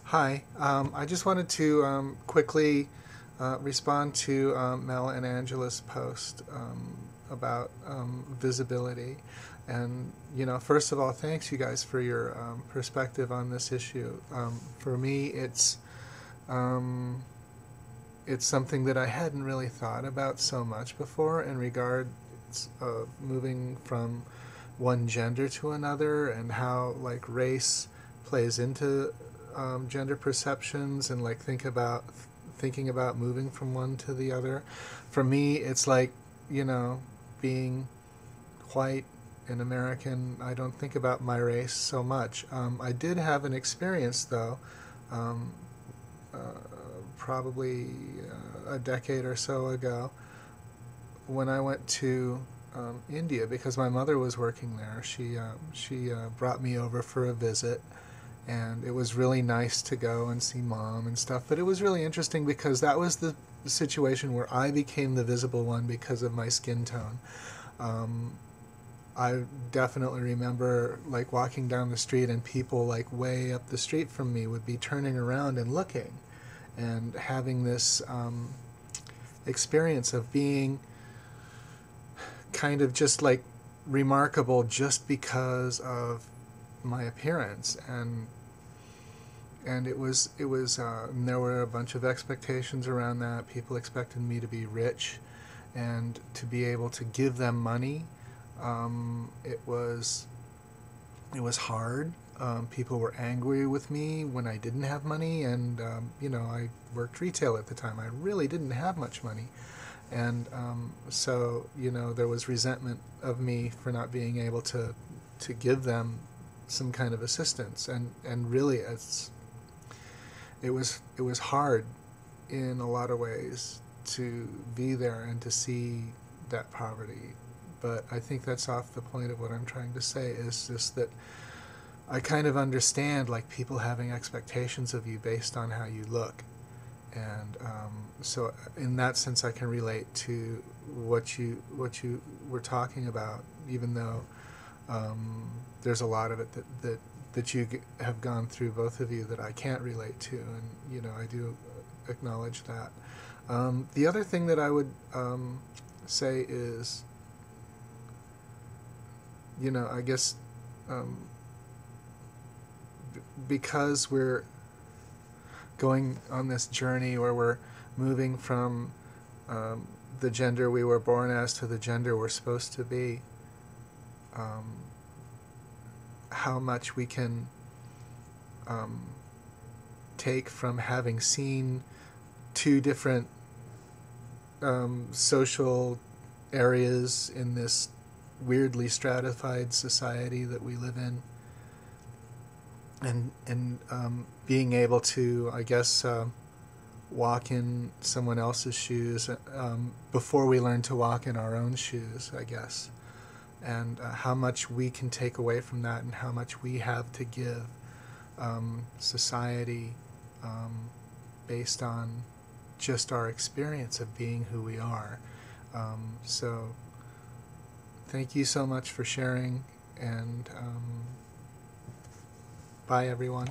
Hi, I just wanted to quickly respond to Mel and Angela's post about visibility. And, first of all, thanks you guys for your perspective on this issue. For me, it's something that I hadn't really thought about so much before in regards of moving from one gender to another and how like race plays into gender perceptions and like thinking about moving from one to the other. For me, it's like being white and American. I don't think about my race so much. I did have an experience though, um, uh, probably a decade or so ago, when I went to India because my mother was working there. She brought me over for a visit, and it was really nice to go and see mom and stuff. But it was really interesting because that was the situation where I became the visible one because of my skin tone. Um, I definitely remember like walking down the street and people like way up the street from me would be turning around and looking and having this experience of being kind of just like remarkable just because of my appearance. And and there were a bunch of expectations around that. People expected me to be rich and to be able to give them money. It was hard. People were angry with me when I didn't have money, and I worked retail at the time. I really didn't have much money, and so there was resentment of me for not being able to give them some kind of assistance, and really it was hard in a lot of ways to be there and to see that poverty. But I think that's off the point of what I'm trying to say, is just that I kind of understand like people having expectations of you based on how you look. And so in that sense I can relate to what you were talking about, even though there's a lot of it that you have gone through, both of you, that I can't relate to, and I do acknowledge that. The other thing that I would say is, I guess um, because we're going on this journey where we're moving from um, the gender we were born as to the gender we're supposed to be, um, how much we can um, take from having seen two different social areas in this weirdly stratified society that we live in, and being able to, I guess, walk in someone else's shoes before we learn to walk in our own shoes, I guess, and how much we can take away from that and how much we have to give society based on just our experience of being who we are. So thank you so much for sharing, and bye everyone.